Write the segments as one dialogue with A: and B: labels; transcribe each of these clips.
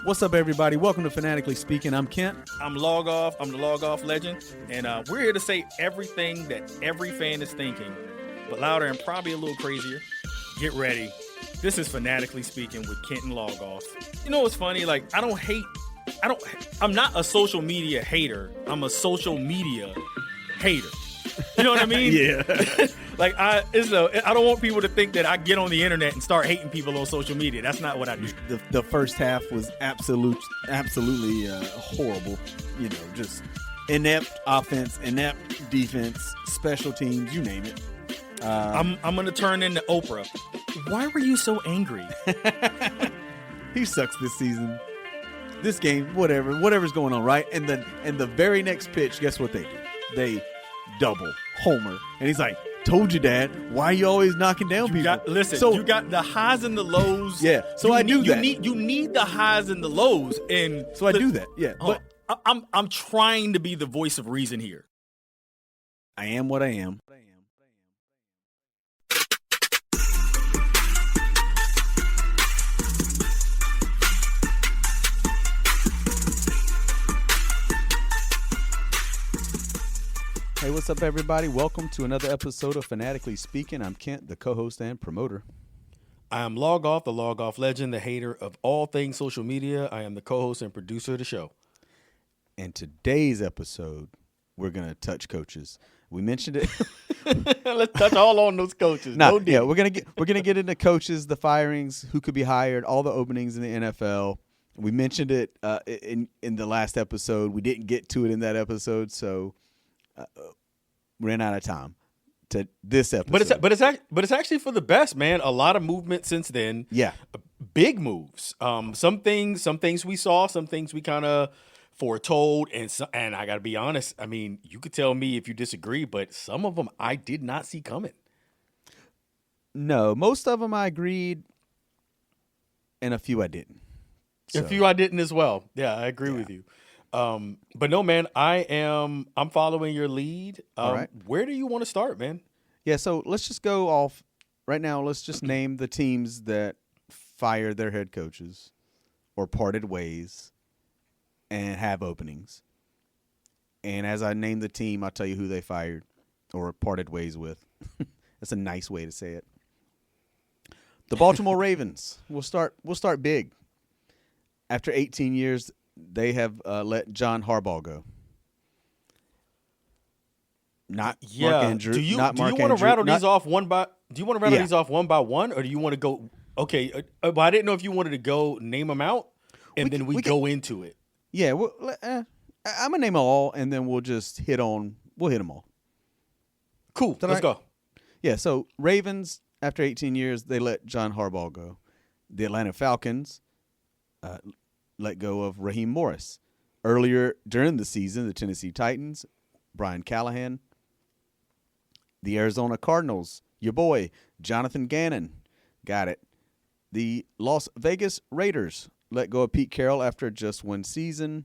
A: What's up, everybody? Welcome to Fanatically Speaking. I'm Kent.
B: I'm Log Off. I'm the Log Off legend. And we're here to say everything that every fan is thinking, but louder and probably a little crazier. Get ready. This is Fanatically Speaking with Kent and Log Off. You know what's funny? Like, I'm not a social media hater. I'm a social media hater. You know what I mean?
A: Yeah.
B: I don't want people to think that I get on the internet and start hating people on social media. That's not what I do.
A: The first half was absolutely horrible. You know, just inept offense, inept defense, special teams, you name it.
B: I'm going to turn into Oprah. Why were you so angry?
A: He sucks this season. This game, whatever's going on, right? And the very next pitch, guess what they do? They double homer, and he's like, "Told you, Dad. Why are you always knocking down people?"
B: You got the highs and the lows.
A: Yeah, so I do that.
B: You need the highs and the lows, and
A: so I do that. Yeah, but
B: I'm trying to be the voice of reason here.
A: I am what I am. Hey, what's up, everybody? Welcome to another episode of Fanatically Speaking. I'm Kent, the co-host and promoter.
B: I am Log Off, the Log Off legend, the hater of all things social media. I am the co-host and producer of the show.
A: And today's episode, we're going to touch coaches. We mentioned it.
B: Let's touch all on those coaches.
A: Yeah, we're gonna get into coaches, the firings, who could be hired, all the openings in the NFL. We mentioned it in the last episode. We didn't get to it in that episode, so ran out of time to this episode.
B: But it's actually for the best, man. A lot of movement since then.
A: Yeah,
B: big moves. Some things we saw, some things we kind of foretold, and I got to be honest. I mean, you could tell me if you disagree, but some of them I did not see coming.
A: No, most of them I agreed, and a few I didn't.
B: A few I didn't as well. Yeah, I agree with you. But no, man, I'm following your lead.
A: All right.
B: Where do you want to start, man?
A: Yeah, so let's just go off right now. Let's just name the teams that fired their head coaches or parted ways and have openings. And as I name the team, I'll tell you who they fired or parted ways with. That's a nice way to say it. The Baltimore Ravens. We'll start big. After 18 years, they have let John Harbaugh go. Mark Andrews.
B: Do you want to rattle these off one by? Do you want to rattle these off one by one, or do you want to go? Okay, but I didn't know if you wanted to go name them out, and then we go into it.
A: Yeah, I'm gonna name them all, and then we'll just hit them all.
B: Cool. Let's go.
A: Yeah. So Ravens, after 18 years, they let John Harbaugh go. The Atlanta Falcons let go of Raheem Morris. Earlier during the season, the Tennessee Titans, Brian Callahan. The Arizona Cardinals, your boy, Jonathan Gannon. Got it. The Las Vegas Raiders let go of Pete Carroll after just one season.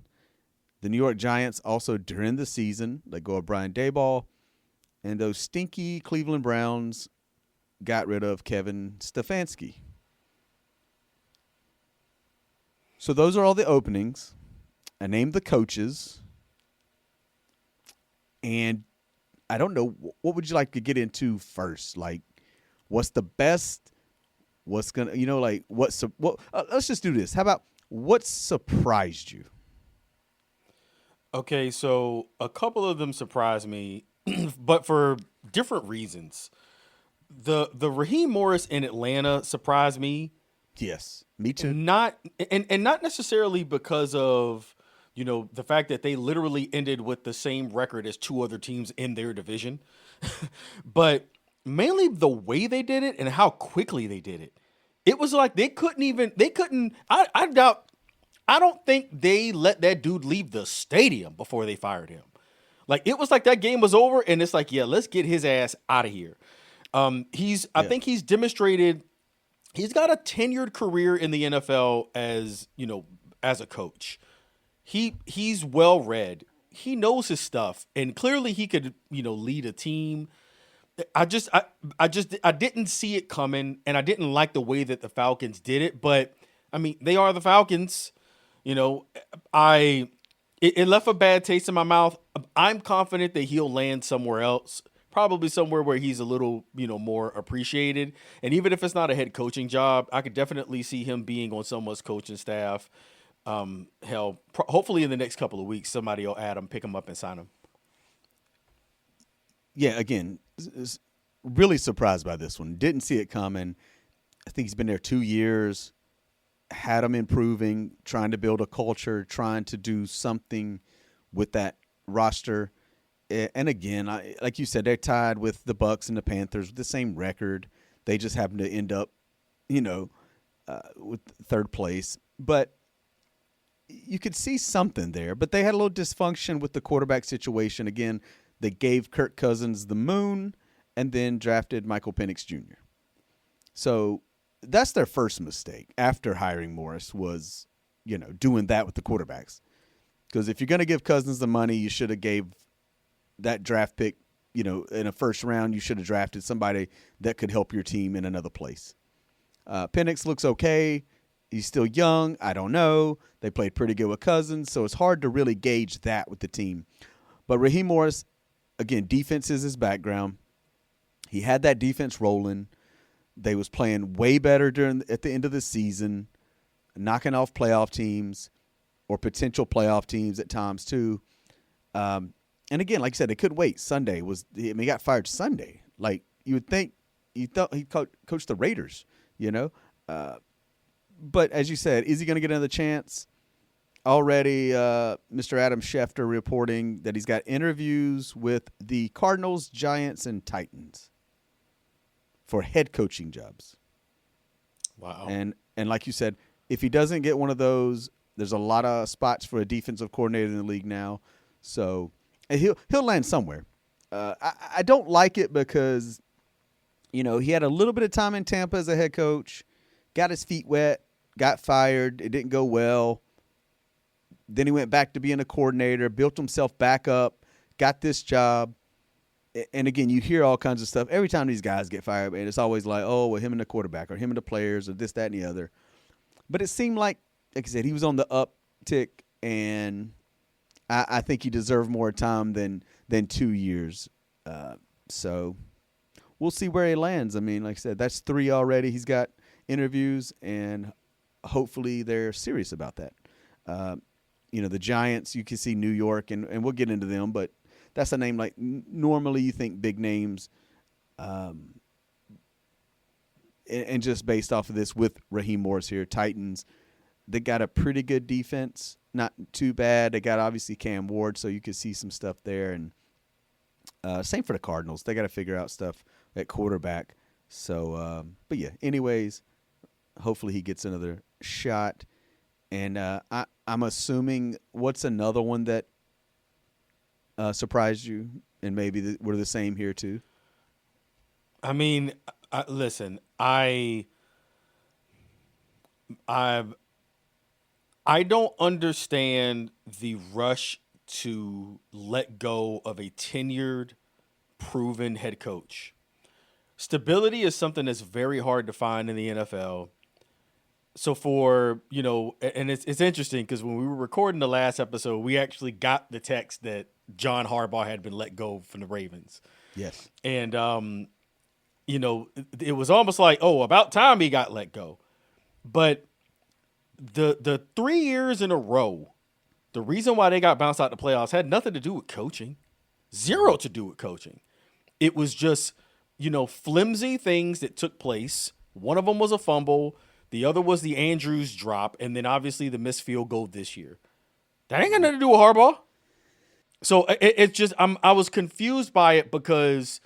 A: The New York Giants, also during the season, let go of Brian Daboll. And those stinky Cleveland Browns got rid of Kevin Stefanski. So those are all the openings. I named the coaches. And I don't know, what would you like to get into first? Like, what's the best? What's going to, let's just do this. How about what surprised you?
B: Okay, so a couple of them surprised me, but for different reasons. The Raheem Morris in Atlanta surprised me.
A: Yes, me too.
B: Not necessarily because of, the fact that they literally ended with the same record as two other teams in their division, but mainly the way they did it and how quickly they did it. It was like I don't think they let that dude leave the stadium before they fired him. Like, it was like that game was over and it's like, yeah, let's get his ass out of here. I think he's demonstrated he's got a tenured career in the NFL as a coach. He's well read. He knows his stuff, and clearly he could lead a team. I didn't see it coming, and I didn't like the way that the Falcons did it. But I mean, they are the Falcons. You know, I it left a bad taste in my mouth. I'm confident that he'll land somewhere else, probably somewhere where he's a little, more appreciated. And even if it's not a head coaching job, I could definitely see him being on someone's coaching staff. Hopefully in the next couple of weeks, somebody will add him, pick him up, and sign him.
A: Yeah, again, really surprised by this one. Didn't see it coming. I think he's been there 2 years. Had him improving, trying to build a culture, trying to do something with that roster. And again, like you said, they're tied with the Bucks and the Panthers with the same record. They just happen to end up, with third place. But you could see something there. But they had a little dysfunction with the quarterback situation. Again, they gave Kirk Cousins the moon and then drafted Michael Penix Jr. So that's their first mistake after hiring Morris was, doing that with the quarterbacks. Because if you're going to give Cousins the money, you should have gave that draft pick, in a first round, you should have drafted somebody that could help your team in another place. Penix looks okay. He's still young. I don't know. They played pretty good with Cousins, so it's hard to really gauge that with the team. But Raheem Morris, again, defense is his background. He had that defense rolling. They was playing way better at the end of the season, knocking off playoff teams or potential playoff teams at times too. And again, like I said, they couldn't wait. Sunday he got fired Sunday. Like you would think, you thought he coached the Raiders, But as you said, is he going to get another chance? Already, Mr. Adam Schefter reporting that he's got interviews with the Cardinals, Giants, and Titans for head coaching jobs.
B: Wow.
A: And like you said, if he doesn't get one of those, there's a lot of spots for a defensive coordinator in the league now. So he'll land somewhere. I don't like it because, he had a little bit of time in Tampa as a head coach, got his feet wet, got fired. It didn't go well. Then he went back to being a coordinator, built himself back up, got this job. And again, you hear all kinds of stuff every time these guys get fired, and it's always like, oh, well, him and the quarterback or him and the players or this, that, and the other. But it seemed like I said, he was on the uptick, and I think he deserved more time than 2 years. So we'll see where he lands. I mean, like I said, that's 3 already. He's got interviews, and hopefully they're serious about that. The Giants, you can see New York, and we'll get into them, but that's a name like normally you think big names, and just based off of this with Raheem Morris here, Titans, they got a pretty good defense, not too bad. They got obviously Cam Ward, so you could see some stuff there, and same for the Cardinals. They got to figure out stuff at quarterback. So, but yeah. Anyways, hopefully he gets another shot, and I'm assuming what's another one that surprised you, and maybe we're the same here too.
B: I mean, listen, I don't understand the rush to let go of a tenured, proven head coach. Stability is something that's very hard to find in the NFL. So and it's interesting because when we were recording the last episode, we actually got the text that John Harbaugh had been let go from the Ravens.
A: Yes.
B: And, it was almost like, oh, about time he got let go. But the 3 years in a row, the reason why they got bounced out the playoffs had nothing to do with coaching. Zero to do with coaching. It was just, flimsy things that took place. One of them was a fumble. The other was the Andrews drop. And then obviously the missed field goal this year. That ain't got nothing to do with Harbaugh. So it's just, I was confused by it because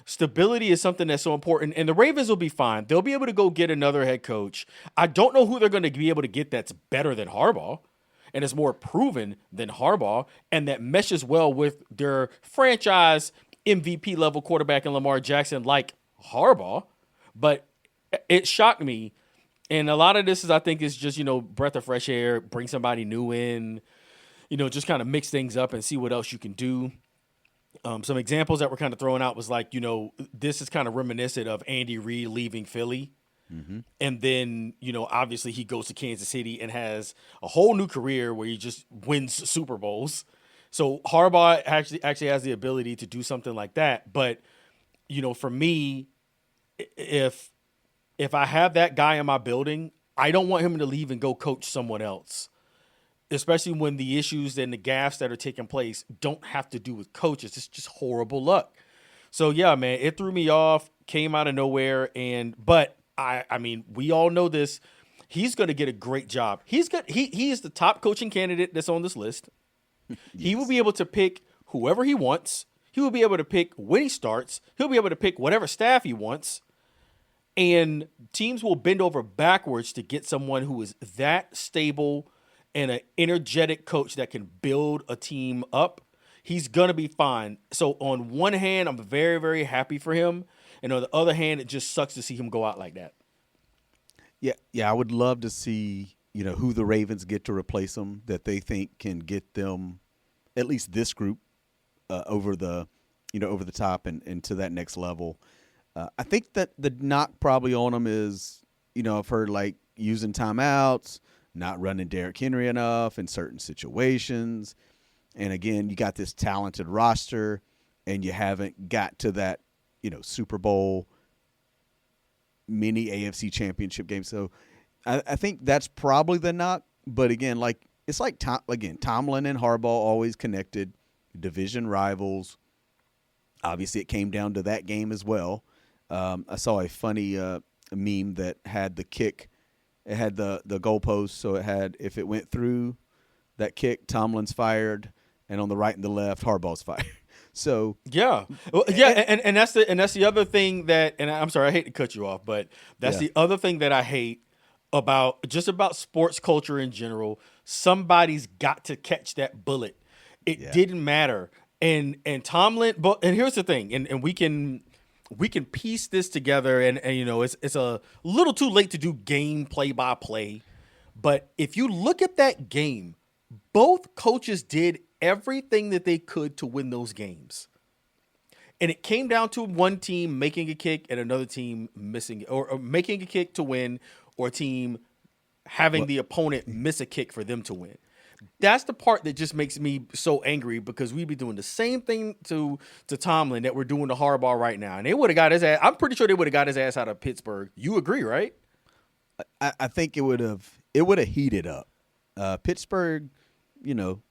B: stability is something that's so important. And the Ravens will be fine. They'll be able to go get another head coach. I don't know who they're going to be able to get that's better than Harbaugh and is more proven than Harbaugh and that meshes well with their franchise MVP level quarterback in Lamar Jackson like Harbaugh. But it shocked me. And a lot of this I think is just, breath of fresh air, bring somebody new in, just kind of mix things up and see what else you can do. Some examples that were kind of thrown out was like, this is kind of reminiscent of Andy Reid leaving Philly. And then, obviously he goes to Kansas City and has a whole new career where he just wins Super Bowls. So Harbaugh actually has the ability to do something like that. But, for me, if I have that guy in my building, I don't want him to leave and go coach someone else, especially when the issues and the gaffes that are taking place don't have to do with coaches. It's just horrible luck. So, yeah, man, it threw me off, came out of nowhere. But I mean, we all know this. He's going to get a great job. He is the top coaching candidate that's on this list. Yes. He will be able to pick whoever he wants. He will be able to pick when he starts. He'll be able to pick whatever staff he wants. And teams will bend over backwards to get someone who is that stable and an energetic coach that can build a team up. He's going to be fine. So on one hand, I'm very, very happy for him. And on the other hand, it just sucks to see him go out like that.
A: Yeah, I would love to see, who the Ravens get to replace him that they think can get them, at least this group, over the top and to that next level. I think that the knock probably on him is, I've heard like using timeouts, not running Derrick Henry enough in certain situations. And again, you got this talented roster and you haven't got to that, Super Bowl mini AFC championship game. So I think that's probably the knock. But again, Tomlin and Harbaugh always connected, division rivals. Obviously, it came down to that game as well. I saw a funny meme that had the kick. It had the goalpost, so it had, if it went through that kick, Tomlin's fired, and on the right and the left, Harbaugh's fired. So
B: yeah, well, yeah, and that's the other thing that, and I'm sorry, I hate to cut you off, but that's the other thing that I hate about sports culture in general. Somebody's got to catch that bullet. It didn't matter, and Tomlin. But here's the thing, and we can piece this together, and it's a little too late to do game play-by-play, but if you look at that game, both coaches did everything that they could to win those games. And it came down to one team making a kick and another team missing, or making a kick to win, or a team having the opponent miss a kick for them to win. That's the part that just makes me so angry, because we'd be doing the same thing to Tomlin that we're doing to Harbaugh right now. And they would have got his ass. I'm pretty sure they would have got his ass out of Pittsburgh. You agree, right?
A: I think it would have heated up. Pittsburgh,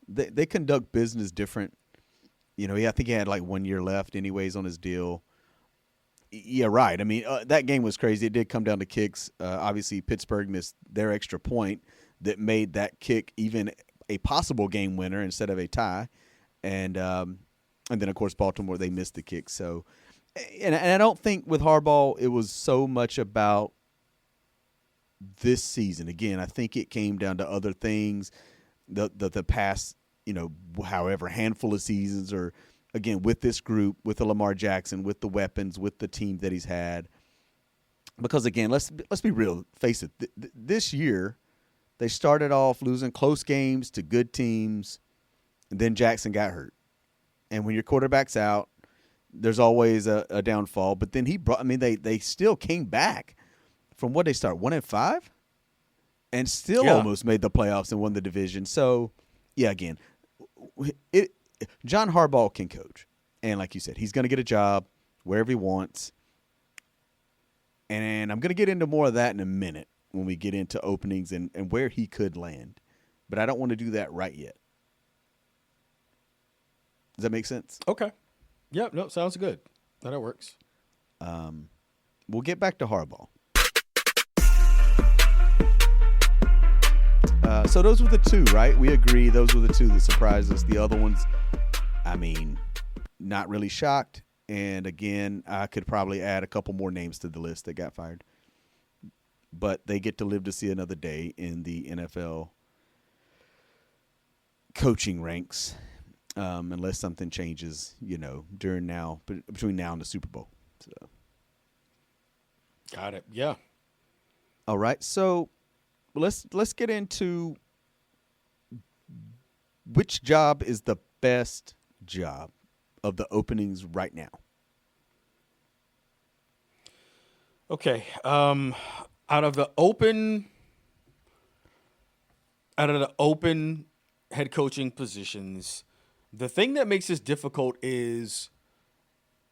A: they conduct business different. I think he had like 1 year left anyways on his deal. Yeah, right. I mean, that game was crazy. It did come down to kicks. Obviously, Pittsburgh missed their extra point that made that kick even a possible game winner instead of a tie. And then, of course, Baltimore, they missed the kick. So, and I don't think with Harbaugh it was so much about this season. Again, I think it came down to other things, the past, however handful of seasons, or again with this group, with the Lamar Jackson, with the weapons, with the team that he's had. Because again, let's be real, face it. This year, they started off losing close games to good teams, and then Jackson got hurt. And when your quarterback's out, there's always a downfall. But then they still came back from what they start 1-5, and still almost made the playoffs and won the division. So, yeah, again, John Harbaugh can coach, and like you said, he's going to get a job wherever he wants. And I'm going to get into more of that in a minute when we get into openings and where he could land. But I don't want to do that right yet. Does that make sense?
B: Okay. Yep. No, sounds good. That works.
A: We'll get back to Harbaugh. So those were the two, right? We agree those were the two that surprised us. The other ones, not really shocked. And again, I could probably add a couple more names to the list that got fired. But they get to live to see another day in the NFL coaching ranks, unless something changes, between now and the Super Bowl. So.
B: Got it. Yeah.
A: All right. So let's get into which job is the best job of the openings right now.
B: Okay. Out of the open head coaching positions, the thing that makes this difficult is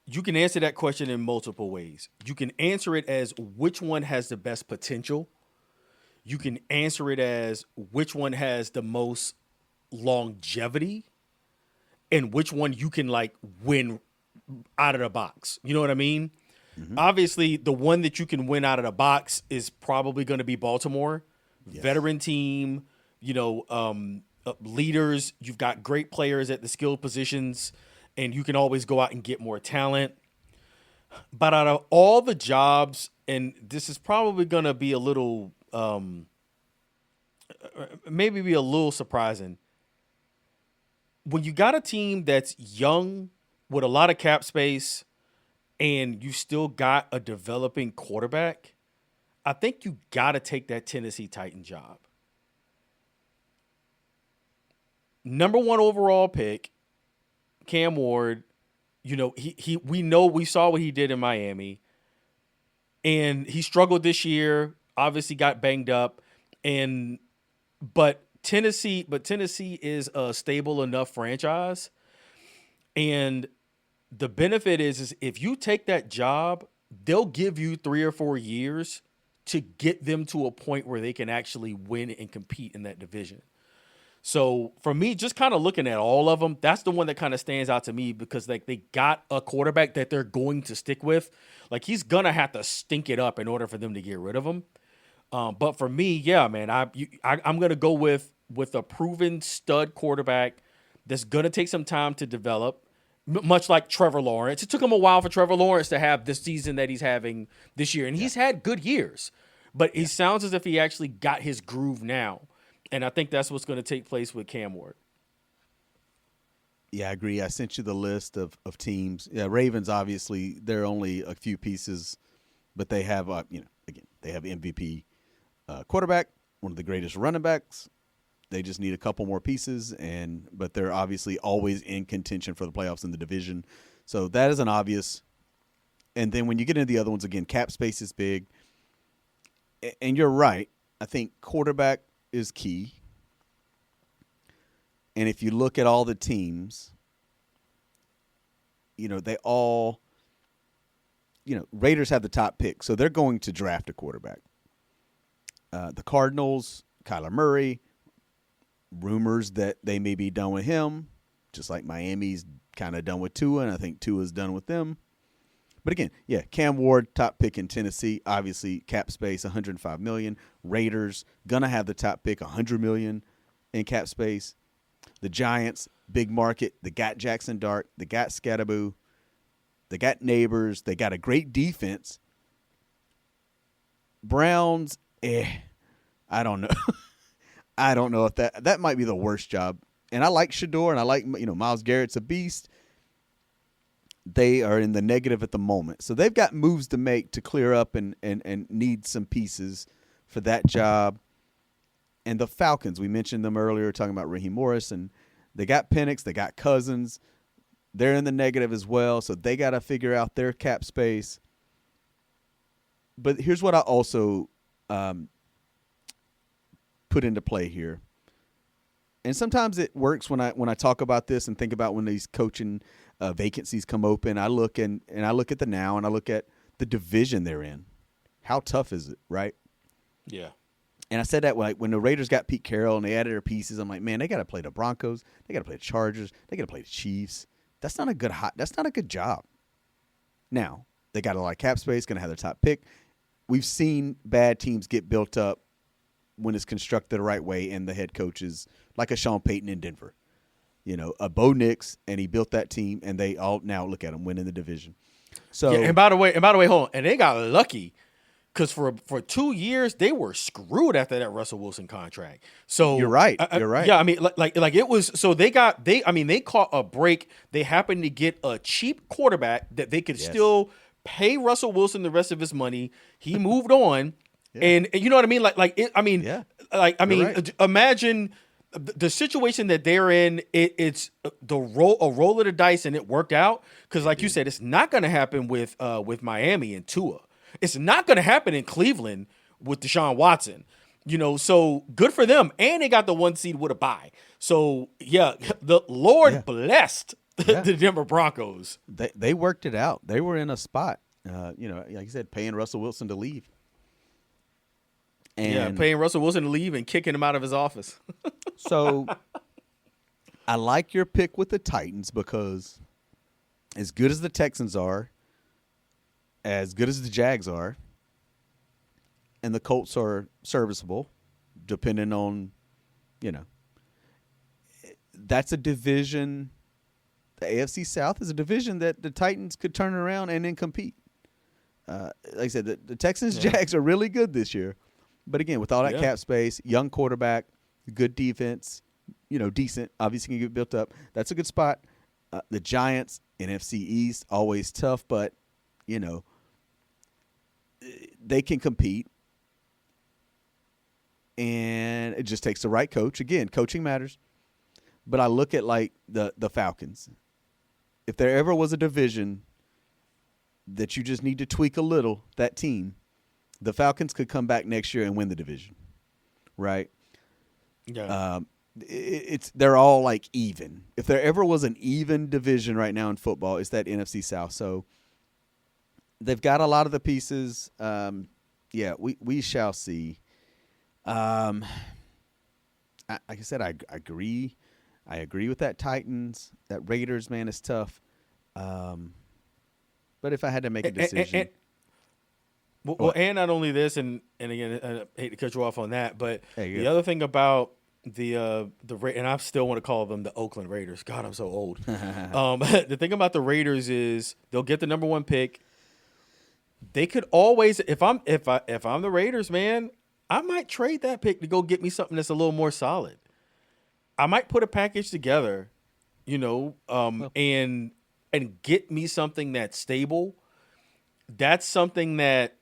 B: you can answer that question in multiple ways. You can answer it as which one has the best potential. You can answer it as which one has the most longevity and which one you can like win out of the box. You know what I mean? Mm-hmm. Obviously, the one that you can win out of the box is probably going to be Baltimore. Yes. Veteran team, leaders. You've got great players at the skilled positions, and you can always go out and get more talent. But out of all the jobs, and this is probably going to be a little, maybe be a little surprising. When you got a team that's young with a lot of cap space and you still got a developing quarterback, I think you got to take that Tennessee Titan job. Number 1 overall pick, Cam Ward, we saw what he did in Miami, and he struggled this year, obviously got banged up, but Tennessee is a stable enough franchise, and the benefit is if you take that job, they'll give you 3 or 4 years to get them to a point where they can actually win and compete in that division. So for me, just kind of looking at all of them, that's the one that kind of stands out to me because like they got a quarterback that they're going to stick with. Like he's gonna have to stink it up in order for them to get rid of him. But for me, yeah, man, I'm gonna go with a proven stud quarterback that's gonna take some time to develop. Much like Trevor Lawrence, it took him a while for Trevor Lawrence to have this season that he's having this year, and he's had good years. But he sounds as if he actually got his groove now. And I think that's what's going to take place with Cam Ward.
A: Yeah, I agree. I sent you the list of teams. Yeah, Ravens, obviously, they're only a few pieces, but they have, again, they have MVP quarterback, one of the greatest running backs. They just need a couple more pieces, but they're obviously always in contention for the playoffs in the division. So that is an obvious. And then when you get into the other ones, again, cap space is big. And you're right. I think quarterback is key. And if you look at all the teams, they all, Raiders have the top pick, so they're going to draft a quarterback. The Cardinals, Kyler Murray, rumors that they may be done with him, just like Miami's kind of done with Tua, and I think Tua's done with them. But again, yeah, Cam Ward, top pick in Tennessee, obviously cap space, $105 million. Raiders, gonna have the top pick, $100 million in cap space. The Giants, big market. They got Jackson Dart. They got Scatterboo. They got Neighbors. They got a great defense. Browns, I don't know. I don't know if that might be the worst job. And I like Shador, and I like, Myles Garrett's a beast. They are in the negative at the moment. So they've got moves to make to clear up and need some pieces for that job. And the Falcons, we mentioned them earlier, talking about Raheem Morris, and they got Penix, they got Cousins. They're in the negative as well, so they got to figure out their cap space. But here's what I also put into play here. And sometimes it works when I talk about this and think about when these coaching vacancies come open. I look and I look at the now, and I look at the division they're in. How tough is it, right?
B: Yeah.
A: And I said that when the Raiders got Pete Carroll and they added their pieces, I'm like, man, they got to play the Broncos, they got to play the Chargers, they got to play the Chiefs. That's not a good job. Now they got a lot of cap space, going to have their top pick. We've seen bad teams get built up when it's constructed the right way, and the head coaches like a Sean Payton in Denver, a Bo Nix, and he built that team, and they all now look at them winning the division. So
B: yeah, and by the way, hold on, and they got lucky. Because for 2 years they were screwed after that Russell Wilson contract. So
A: you're right. You're right.
B: Yeah, I mean, like it was. So they caught a break. They happened to get a cheap quarterback that they could still pay Russell Wilson the rest of his money. He moved on, and you know what I mean. Imagine the situation that they're in. It's a roll of the dice, and it worked out. Because like you said, it's not going to happen with Miami and Tua. It's not going to happen in Cleveland with Deshaun Watson. So good for them. And they got the 1 seed with a bye. So, yeah, the Lord blessed the Denver Broncos.
A: They worked it out. They were in a spot, like you said, paying Russell Wilson to leave. And
B: paying Russell Wilson to leave and kicking him out of his office.
A: So I like your pick with the Titans because as good as the Texans are, as good as the Jags are, and the Colts are serviceable, depending on, that's a division. The AFC South is a division that the Titans could turn around and then compete. Like I said, the Texans, Jags are really good this year. But again, with all that cap space, young quarterback, good defense, decent, obviously can get built up. That's a good spot. The Giants, NFC East, always tough, but, they can compete. And it just takes the right coach. Again, coaching matters. But I look at, like, the Falcons. If there ever was a division that you just need to tweak a little, that team, the Falcons could come back next year and win the division, right?
B: Yeah.
A: They're all like even. If there ever was an even division right now in football, it's that NFC South. So they've got a lot of the pieces. We shall see. Like I said, I agree. I agree with that Titans. That Raiders, man, is tough. But if I had to make a decision.
B: And not only this, and again, I hate to cut you off on that, but the other thing about the and I still want to call them the Oakland Raiders. God, I'm so old. The thing about the Raiders is they'll get the number 1 pick. They could always, if I'm the Raiders, man, I might trade that pick to go get me something that's a little more solid. I might put a package together, and get me something that's stable. That's something that.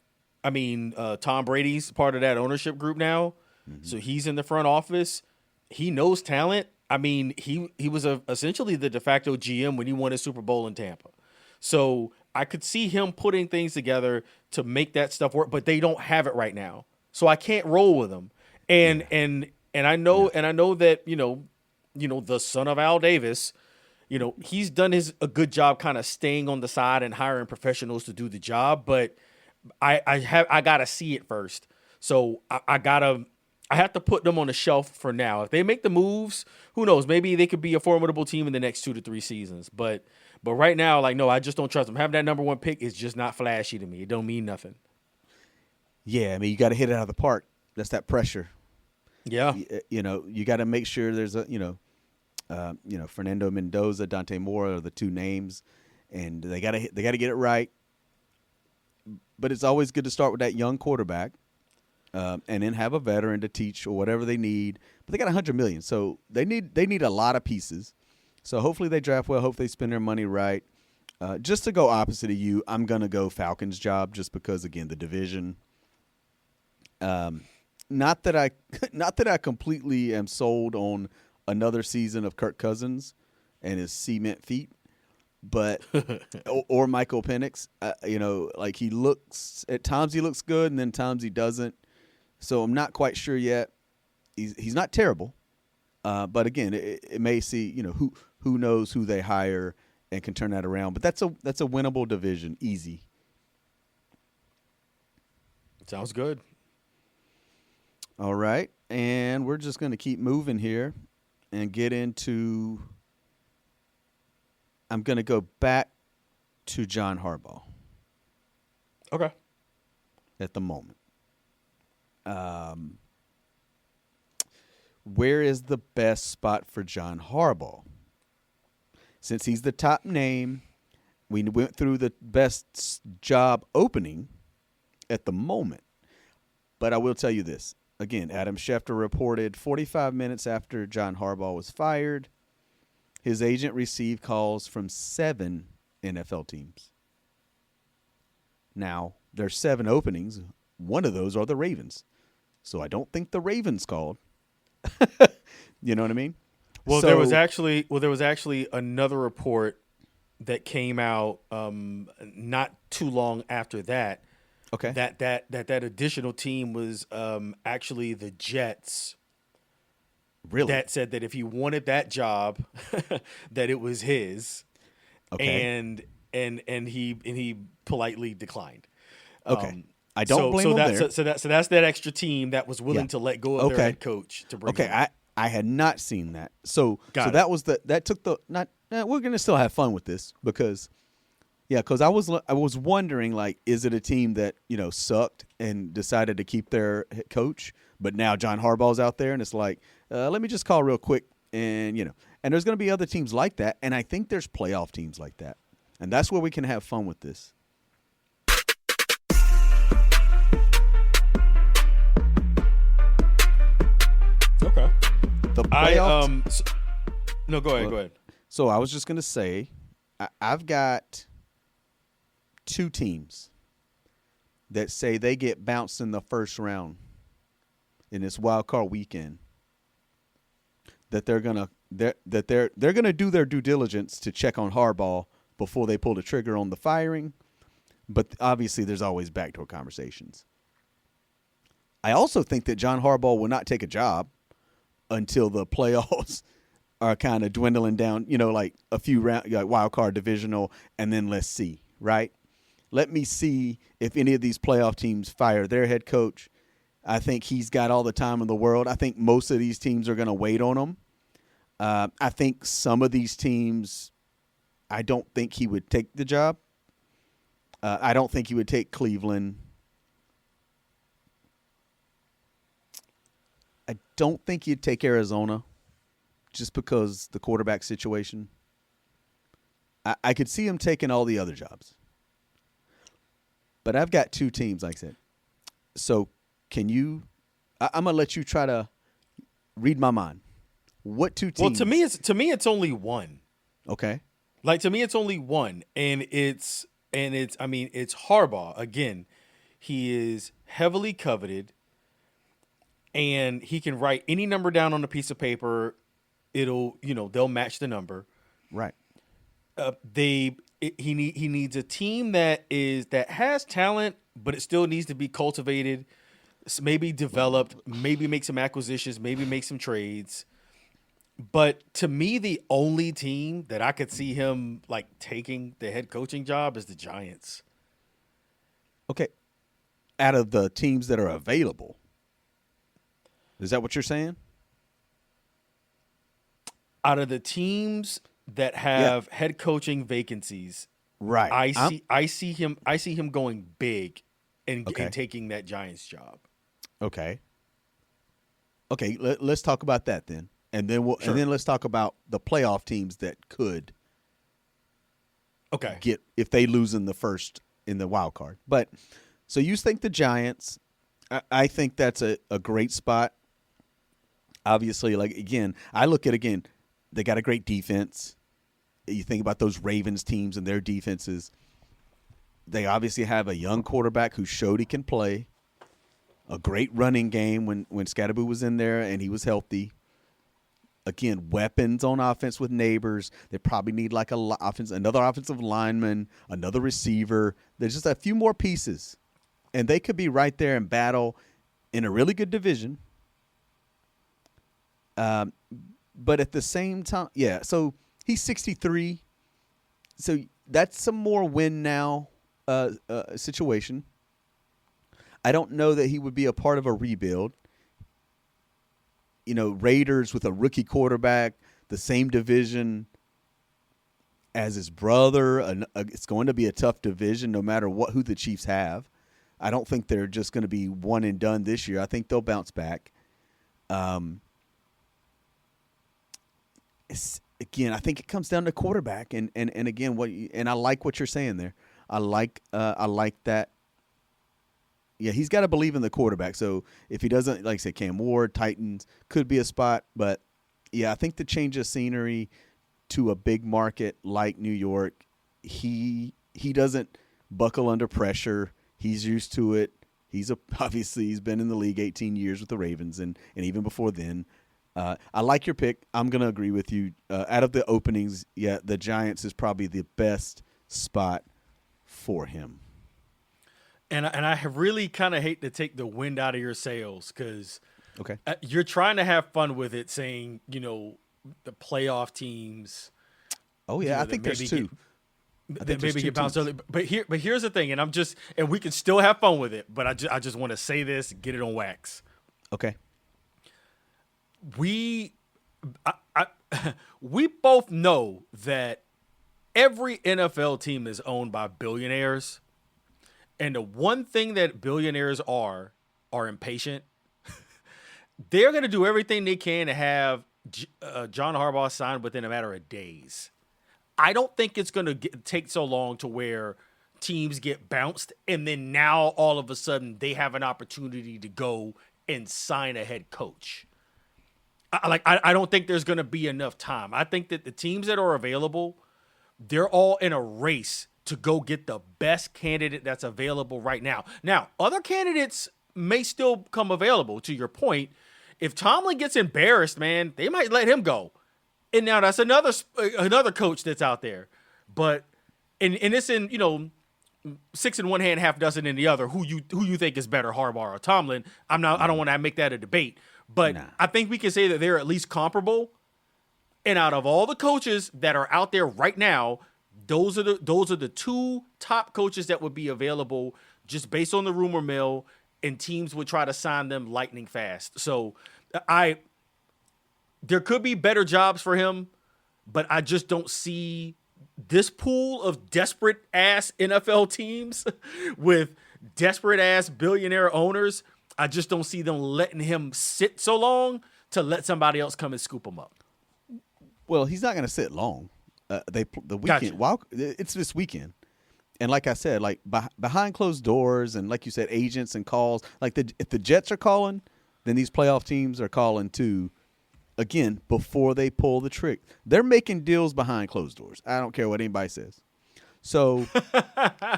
B: I mean, Tom Brady's part of that ownership group now, so he's in the front office. He knows talent. I mean, he was essentially the de facto GM when he won a Super Bowl in Tampa. So I could see him putting things together to make that stuff work, but they don't have it right now. So I can't roll with them. And I know that the son of Al Davis, he's done a good job kind of staying on the side and hiring professionals to do the job, but I gotta see it first. So I have to put them on the shelf for now. If they make the moves, who knows? Maybe they could be a formidable team in the next 2 to 3 seasons. But right now, like, no, I just don't trust them. Having that number 1 pick is just not flashy to me. It don't mean nothing.
A: Yeah, I mean, you got to hit it out of the park. That's that pressure.
B: Yeah,
A: you got to make sure there's a Fernando Mendoza, Dante Moore are the 2 names, and they got to get it right. But it's always good to start with that young quarterback, and then have a veteran to teach or whatever they need. But they got $100 million, so they need a lot of pieces. So hopefully they draft well. Hopefully they spend their money right. Just to go opposite of you, I'm gonna go Falcons job just because, again, the division. Not that I completely am sold on another season of Kirk Cousins and his cement feet. But or Michael Penix, like he looks at times he looks good and then times he doesn't. So I'm not quite sure yet. He's not terrible, but again, it may see who knows who they hire and can turn that around. But that's a winnable division, easy.
B: Sounds good.
A: All right, and we're just going to keep moving here and get into. I'm going to go back to John Harbaugh.
B: Okay.
A: At the moment. Where is the best spot for John Harbaugh? Since he's the top name, we went through the best job opening at the moment. But I will tell you this. Again, Adam Schefter reported 45 minutes after John Harbaugh was fired, his agent received calls from 7 NFL teams. Now, there's 7 openings. One of those are the Ravens. So I don't think the Ravens called. You know what I mean?
B: Well, there was actually another report that came out not too long after that.
A: Okay.
B: That additional team was actually the Jets.
A: Really?
B: That said that if he wanted that job, that it was his,
A: Okay.
B: and he politely declined.
A: Okay. I don't blame him there.
B: So that's that extra team that was willing
A: Yeah.
B: to let go of their head coach to bring him.
A: I had not seen that. So
B: Got it.
A: that was that took the not. We're gonna still have fun with this because I was wondering, like, is it a team that sucked and decided to keep their head coach, but now John Harbaugh's out there and it's like, let me just call real quick, and and there's gonna be other teams like that, and I think there's playoff teams like that, and that's where we can have fun with this.
B: Okay.
A: The playoff.
B: No, go ahead.
A: So I was just gonna say, I've got two teams that say they get bounced in the first round in this wild card weekend. That they're gonna do their due diligence to check on Harbaugh before they pull the trigger on the firing, but obviously there's always backdoor conversations. I also think that John Harbaugh will not take a job until the playoffs are kind of dwindling down, like a few round, like wild card divisional, and then let's see, right? Let me see if any of these playoff teams fire their head coach. I think he's got all the time in the world. I think most of these teams are going to wait on him. I think some of these teams, I don't think he would take the job. I don't think he would take Cleveland. I don't think he'd take Arizona just because the quarterback situation. I could see him taking all the other jobs. But I've got two teams, like I said. So can you – I'm going to let you try to read my mind. What two teams?
B: Well, to me it's only one.
A: Okay.
B: Like, to me it's only one, and it's Harbaugh. Again, he is heavily coveted, and he can write any number down on a piece of paper. They'll match the number.
A: Right.
B: He needs a team that has talent, but it still needs to be cultivated, maybe developed, maybe make some acquisitions, maybe make some trades. But to me, the only team that I could see him like taking the head coaching job is the Giants.
A: Okay. Out of the teams that are available. Is that what you're saying?
B: Out of the teams that have head coaching vacancies,
A: right?
B: I see him going big and taking that Giants job.
A: Okay. Okay, let's talk about that then, and then let's talk about the playoff teams that could.
B: Okay.
A: Get if they lose in the wild card, but so you think the Giants? I think that's a great spot. Obviously, like I look at they got a great defense. You think about those Ravens teams and their defenses. They obviously have a young quarterback who showed he can play. A great running game when Scatterboo was in there and he was healthy. Again, weapons on offense with Neighbors. They probably need like another offensive lineman, another receiver. There's just a few more pieces. And they could be right there and battle in a really good division. But at the same time, so he's 63. So that's some more win now situation. I don't know that he would be a part of a rebuild. Raiders with a rookie quarterback, the same division as his brother. It's going to be a tough division no matter who the Chiefs have. I don't think they're just going to be one and done this year. I think they'll bounce back. I think it comes down to quarterback, and again, and I like what you're saying there. I like that. Yeah, he's got to believe in the quarterback. So if he doesn't, like I said, Cam Ward, Titans could be a spot, but yeah, I think the change of scenery to a big market like New York, he doesn't buckle under pressure. He's used to it. Obviously he's been in the league 18 years with the Ravens, and even before then. I like your pick. I'm going to agree with you. Out of the openings, the Giants is probably the best spot for him.
B: And I really kind of hate to take the wind out of your sails because
A: Okay.
B: you're trying to have fun with it, saying the playoff teams.
A: Oh yeah, I think there's two.
B: That maybe get bounced early. But here's the thing, and we can still have fun with it. But I just want to say this, get it on wax.
A: Okay.
B: We both know that every NFL team is owned by billionaires. And the one thing that billionaires are impatient. They're going to do everything they can to have John Harbaugh signed within a matter of days. I don't think it's going to take so long to where teams get bounced and then now all of a sudden they have an opportunity to go and sign a head coach. I don't think there's going to be enough time. I think that the teams that are available, they're all in a race to go get the best candidate that's available right now. Now, other candidates may still come available, to your point. If Tomlin gets embarrassed, man, they might let him go. And now that's another coach that's out there. But and it's in, six in one hand, half dozen in the other. Who you think is better, Harbaugh or Tomlin? I don't want to make that a debate. But I think we can say that they're at least comparable. And out of all the coaches that are out there right now, those are the two top coaches that would be available just based on the rumor mill, and teams would try to sign them lightning fast. So there could be better jobs for him, but I just don't see this pool of desperate ass NFL teams with desperate ass billionaire owners. I just don't see them letting him sit so long to let somebody else come and scoop him up.
A: Well, he's not going to sit long. The weekend.
B: Gotcha.
A: It's this weekend, and like I said, like behind closed doors, and like you said, agents and calls. Like if the Jets are calling, then these playoff teams are calling too. Again, before they pull the trick, they're making deals behind closed doors. I don't care what anybody says. So,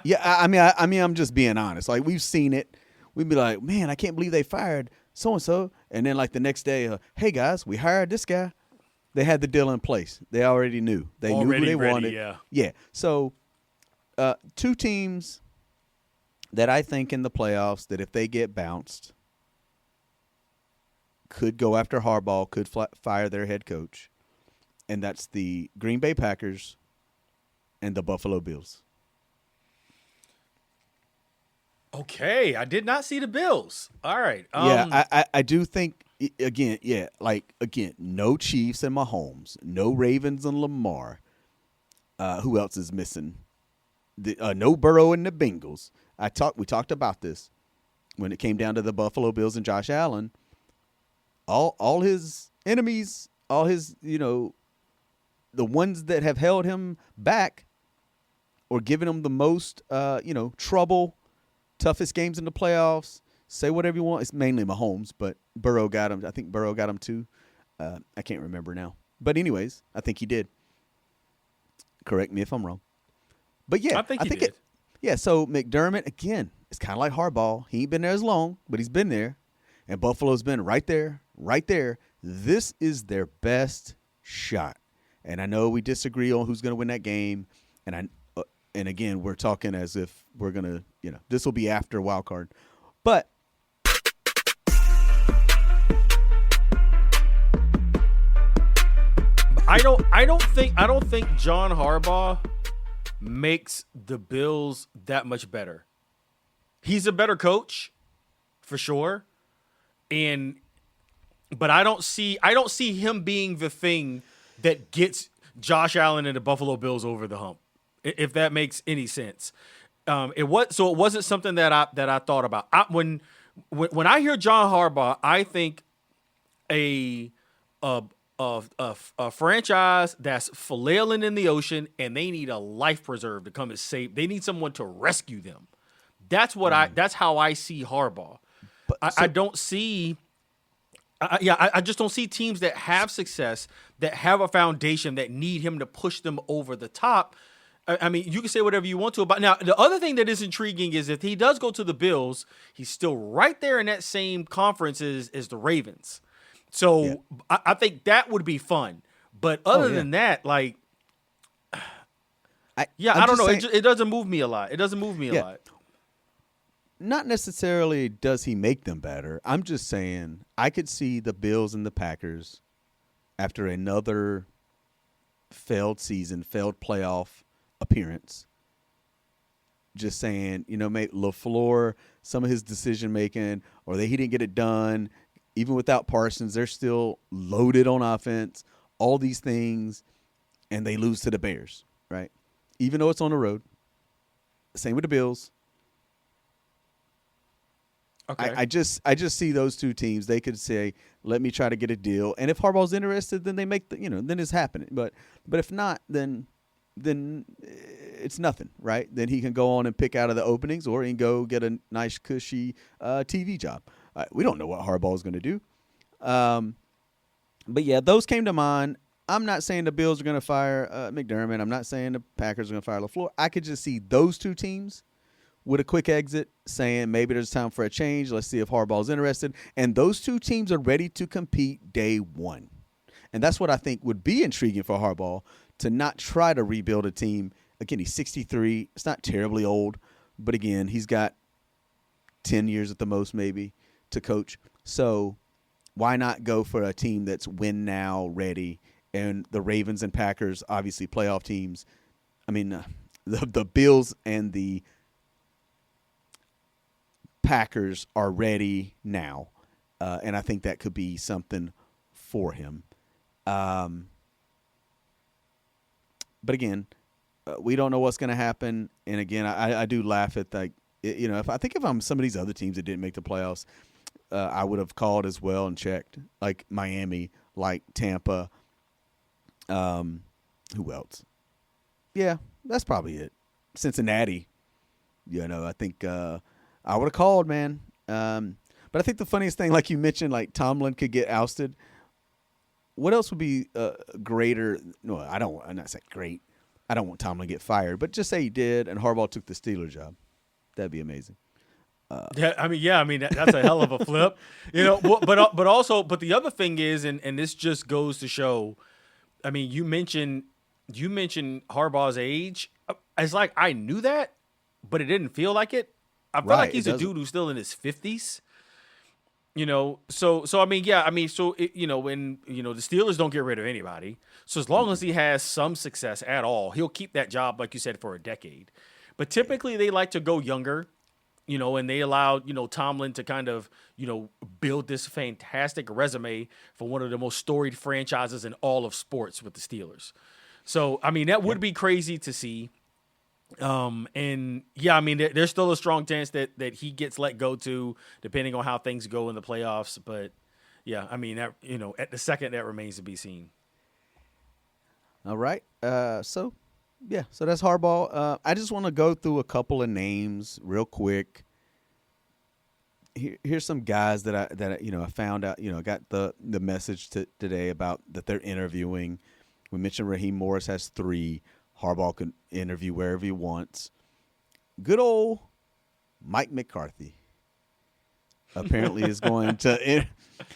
A: yeah, I mean, I'm just being honest. Like we've seen it. We'd be like, man, I can't believe they fired so and so, and then like the next day, hey guys, we hired this guy. They had the deal in place. They already knew. They knew who they wanted. Yeah. So, two teams that I think in the playoffs that if they get bounced could go after Harbaugh, could fire their head coach, and that's the Green Bay Packers and the Buffalo Bills.
B: Okay, I did not see the Bills. All right.
A: I do think. Again, no Chiefs and Mahomes, no Ravens and Lamar. Who else is missing? No Burrow and the Bengals. We talked about this when it came down to the Buffalo Bills and Josh Allen. All his enemies, all his the ones that have held him back or given him the most trouble, toughest games in the playoffs. Say whatever you want. It's mainly Mahomes, but Burrow got him. I think Burrow got him too. I can't remember now. But anyways, I think he did. Correct me if I'm wrong. But yeah,
B: I think he did.
A: So McDermott, again, it's kind of like Harbaugh. He ain't been there as long, but he's been there. And Buffalo's been right there. This is their best shot. And I know we disagree on who's going to win that game. And again, we're talking as if we're going to, this will be after wild card. But
B: I don't think John Harbaugh makes the Bills that much better. He's a better coach, for sure. But I don't see him being the thing that gets Josh Allen and the Buffalo Bills over the hump, if that makes any sense. It wasn't something that I thought about. When I hear John Harbaugh, I think a franchise that's flailing in the ocean and they need a life preserve to come and save. They need someone to rescue them. That's how I see Harbaugh. I don't see. I just don't see teams that have success, that have a foundation, that need him to push them over the top. I mean, you can say whatever you want to about. Now, the other thing that is intriguing is if he does go to the Bills, he's still right there in that same conference as the Ravens. So yeah. I think that would be fun. But other than that, like, I don't know. Saying, it doesn't move me a lot. It doesn't move me a lot.
A: not necessarily does he make them better. I'm just saying I could see the Bills and the Packers after another failed season, failed playoff appearance. Just saying, maybe LaFleur, some of his decision making, or that he didn't get it done. Even without Parsons, they're still loaded on offense. All these things, and they lose to the Bears, right? Even though it's on the road. Same with the Bills.
B: Okay.
A: I just see those two teams. They could say, "Let me try to get a deal," and if Harbaugh's interested, then they make then it's happening. But if not, then it's nothing, right? Then he can go on and pick out of the openings, or he can go get a nice cushy TV job. We don't know what Harbaugh's going to do, but yeah, those came to mind. I'm not saying the Bills are going to fire McDermott. I'm not saying the Packers are going to fire LaFleur. I could just see those two teams with a quick exit, saying maybe there's time for a change. Let's see if Harbaugh's interested. And those two teams are ready to compete day one. And that's what I think would be intriguing for Harbaugh, to not try to rebuild a team. Again, he's 63. It's not terribly old. But again, he's got 10 years at the most maybe to coach. So why not go for a team that's win now ready? And the Ravens and Packers, obviously playoff teams. I mean, the Bills and the Packers are ready now, and I think that could be something for him. But again, we don't know what's going to happen. And again, I do laugh at if I'm some of these other teams that didn't make the playoffs, I would have called as well and checked, like Miami, like Tampa. Who else? Yeah, that's probably it. Cincinnati. I think. I would have called, man. But I think the funniest thing, like you mentioned, like Tomlin could get ousted. What else would be greater? No, I'm not saying great. I don't want Tomlin to get fired, but just say he did and Harbaugh took the Steelers job. That'd be amazing.
B: That's a hell of a flip, But also, the other thing is, and this just goes to show. I mean, you mentioned Harbaugh's age. It's like I knew that, but it didn't feel like it. I feel like he's a dude who's still in his 50s. So I mean, yeah, I mean, so when the Steelers don't get rid of anybody, so as long as he has some success at all, he'll keep that job, like you said, for a decade. But typically, they like to go younger, and they allowed Tomlin to kind of build this fantastic resume for one of the most storied franchises in all of sports with the Steelers. So I mean, that would be crazy to see. And yeah, I mean, there's still a strong chance that he gets let go too, depending on how things go in the playoffs. But yeah, I mean, at the second, that remains to be seen.
A: All right. So that's Harbaugh. I just want to go through a couple of names real quick. Here's some guys that I found out, I got the message today about that they're interviewing. We mentioned Raheem Morris has 3. Harbaugh can interview wherever he wants. Good old Mike McCarthy apparently is going to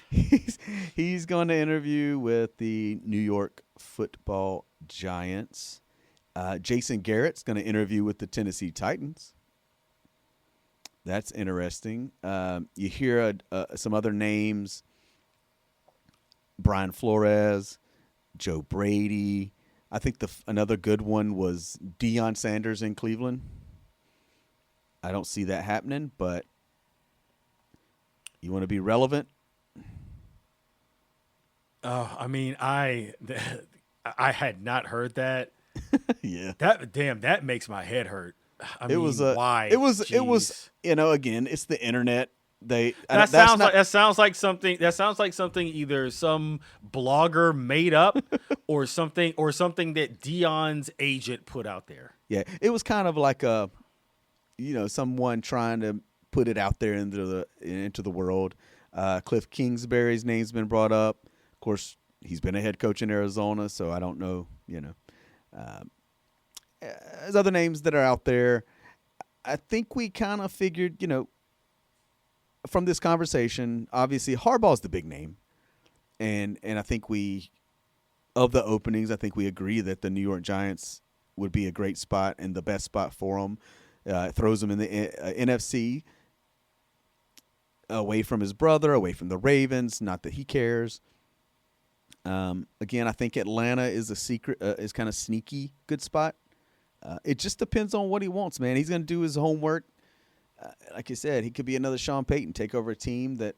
A: he's going to interview with the New York Football Giants. Jason Garrett's going to interview with the Tennessee Titans. That's interesting. You hear some other names: Brian Flores, Joe Brady. I think another good one was Deion Sanders in Cleveland. I don't see that happening, but you want to be relevant?
B: I mean, I had not heard that.
A: Yeah.
B: That makes my head hurt. Why?
A: It was again, it's the internet.
B: That sounds like something either some blogger made up or something that Deion's agent put out there.
A: Yeah, it was kind of like someone trying to put it out there into the world. Cliff Kingsbury's name's been brought up. Of course, he's been a head coach in Arizona, so I don't know. There's other names that are out there. I think we kind of figured, from this conversation, obviously Harbaugh's the big name, and I think of the openings, I think we agree that the New York Giants would be a great spot and the best spot for them. Throws them in the NFC. away from his brother, away from the Ravens. Not that he cares. Again, I think Atlanta is is kind of sneaky good spot. It just depends on what he wants, man. He's going to do his homework. Like I said, he could be another Sean Payton, take over a team that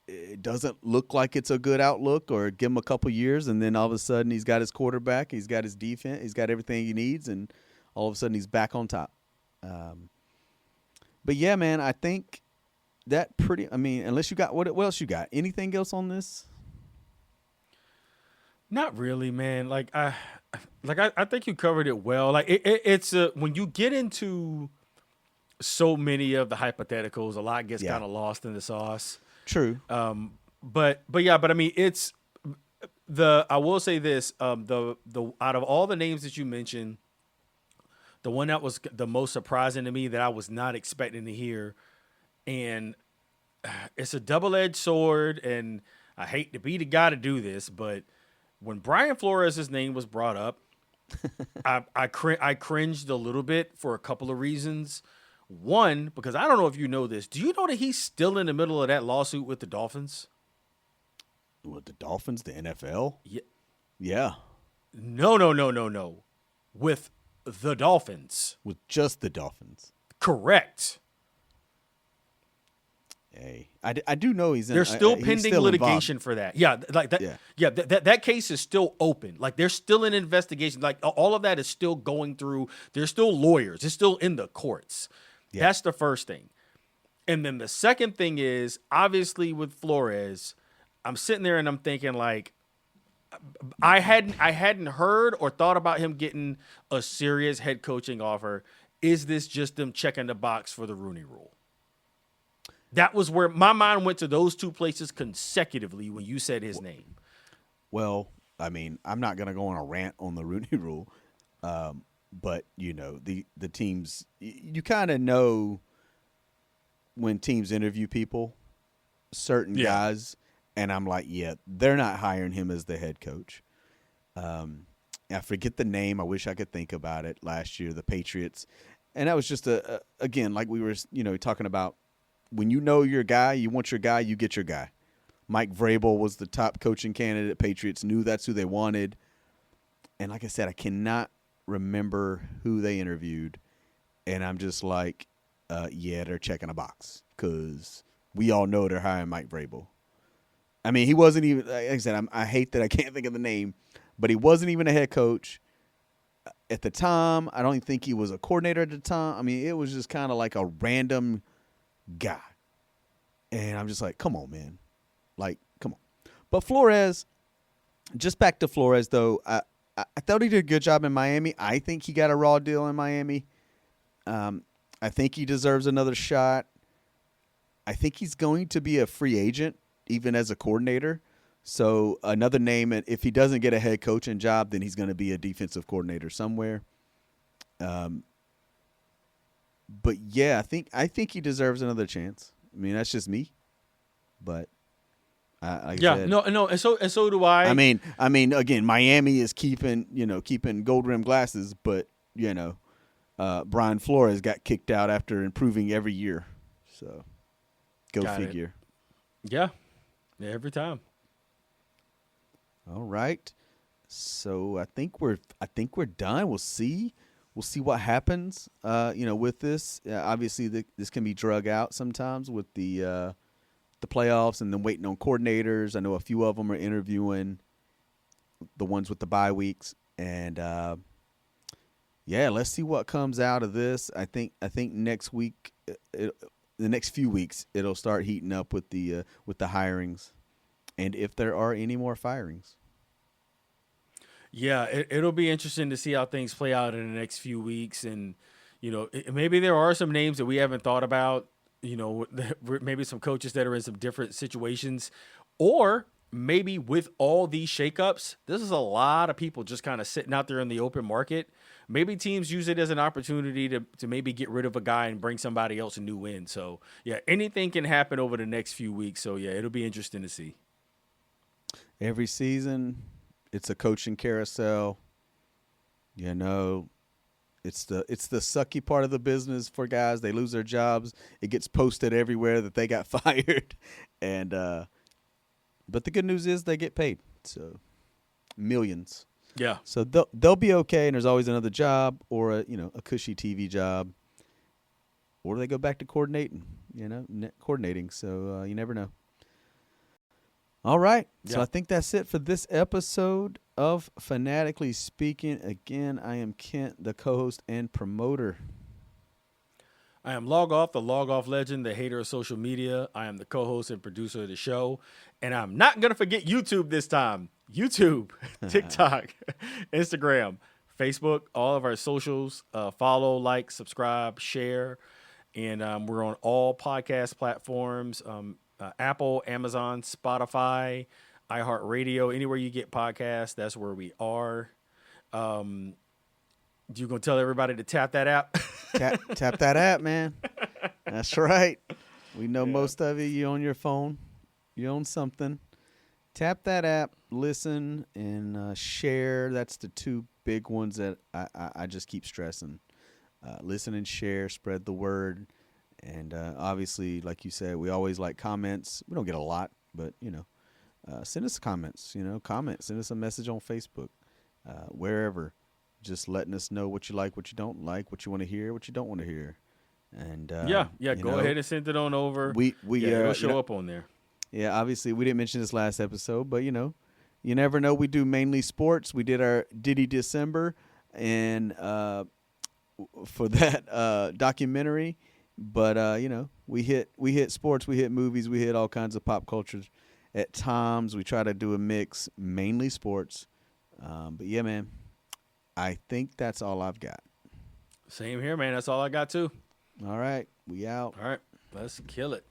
A: it doesn't look like it's a good outlook, or give him a couple years, and then all of a sudden he's got his quarterback, he's got his defense, he's got everything he needs, and all of a sudden he's back on top. But yeah, man, I think that unless you got what else you got? Anything else on this?
B: Not really, man. I think you covered it well. Like it's when you get into so many of the hypotheticals, a lot gets kind of lost in the sauce.
A: True.
B: But I mean, it's I will say this, the out of all the names that you mentioned, the one that was the most surprising to me that I was not expecting to hear, and it's a double-edged sword, and I hate to be the guy to do this, but when Brian Flores' name was brought up, I cringed a little bit for a couple of reasons. One, because I don't know if you know this. Do you know that he's still in the middle of that lawsuit with the Dolphins?
A: With the Dolphins, the NFL?
B: Yeah.
A: Yeah.
B: No. With the Dolphins.
A: With just the Dolphins.
B: Correct.
A: Hey, I do know he's in.
B: There's still pending
A: still
B: litigation
A: involved.
B: for that. Yeah, like that. Yeah, that case is still open. Like there's still an investigation. Like all of that is still going through. There's still lawyers. It's still in the courts. Yeah. That's the first thing. And then the second thing is, obviously with Flores, I'm sitting there and I'm thinking like, I hadn't heard or thought about him getting a serious head coaching offer. Is this just them checking the box for the Rooney Rule? That was where my mind went to, those two places consecutively when you said his name.
A: Well, I mean, I'm not going to go on a rant on the Rooney Rule, but, you know, the teams, you kind of know when teams interview people, certain guys, and I'm like, yeah, they're not hiring him as the head coach. I forget the name. I wish I could think about it. Last year, the Patriots. And that was just, again, like we were, talking about, when you know your guy, you want your guy, you get your guy. Mike Vrabel was the top coaching candidate. Patriots knew that's who they wanted. And like I said, I cannot remember who they interviewed. And I'm just like, they're checking a box because we all know they're hiring Mike Vrabel. I mean, he wasn't even, like I said, I hate that I can't think of the name, but he wasn't even a head coach at the time. I don't even think he was a coordinator at the time. I mean, it was just kind of like a random guy. And I'm just like, come on, man. Like, come on. But Flores, just back to Flores, though, I thought he did a good job in Miami. I think he got a raw deal in Miami. I think he deserves another shot. I think he's going to be a free agent, even as a coordinator. So another name, if he doesn't get a head coaching job, then he's going to be a defensive coordinator somewhere. But yeah, I think he deserves another chance. I mean, that's just me. But like I said,
B: no, and so do I.
A: I mean, again, Miami is keeping gold rim glasses, but Brian Flores got kicked out after improving every year. So go figure.
B: Yeah, every time.
A: All right. So I think we're done. We'll see what happens. With this. Obviously, this can be drug out sometimes with the playoffs and then waiting on coordinators. I know a few of them are interviewing the ones with the bye weeks, and let's see what comes out of this. I think next week, the next few weeks, it'll start heating up with the hirings, and if there are any more firings.
B: Yeah, it'll be interesting to see how things play out in the next few weeks. And, maybe there are some names that we haven't thought about, maybe some coaches that are in some different situations. Or maybe with all these shakeups, this is a lot of people just kind of sitting out there in the open market. Maybe teams use it as an opportunity to maybe get rid of a guy and bring somebody else a new in. So, yeah, anything can happen over the next few weeks. So, yeah, it'll be interesting to see.
A: Every season, it's a coaching carousel. It's the sucky part of the business for guys. They lose their jobs. It gets posted everywhere that they got fired, and but the good news is they get paid. So millions.
B: Yeah.
A: So they'll be okay, and there's always another job or a cushy TV job, or they go back to coordinating. Coordinating. So you never know. All right. So I think that's it for this episode of Fanatically Speaking. Again, I am Kent, the co-host and promoter.
B: I am Log Off, the Log Off legend, the hater of social media. I am the co-host and producer of the show. And I'm not going to forget YouTube this time. YouTube, TikTok, Instagram, Facebook, all of our socials. Follow, like, subscribe, share. And we're on all podcast platforms, Apple, Amazon, Spotify, iHeartRadio. Anywhere you get podcasts, that's where we are. You going to tell everybody to tap that app?
A: Tap that app, man. That's right. We know most of you on your phone. You own something. Tap that app, listen, and share. That's the two big ones that I just keep stressing. Listen and share, spread the word. And obviously, like you said, we always like comments. We don't get a lot, but, send us comments. Send us a message on Facebook, wherever. Just letting us know what you like, what you don't like, what you want to hear, what you don't want to hear. And
B: go ahead and send it on over. It'll show up on there.
A: Yeah, obviously we didn't mention this last episode, but you never know. We do mainly sports. We did our Diddy December, and for that documentary, but we hit sports, we hit movies, we hit all kinds of pop culture. At times, we try to do a mix, mainly sports. But yeah, man. I think that's all I've got.
B: Same here, man. That's all I got, too.
A: All right. We out.
B: All right. Let's kill it.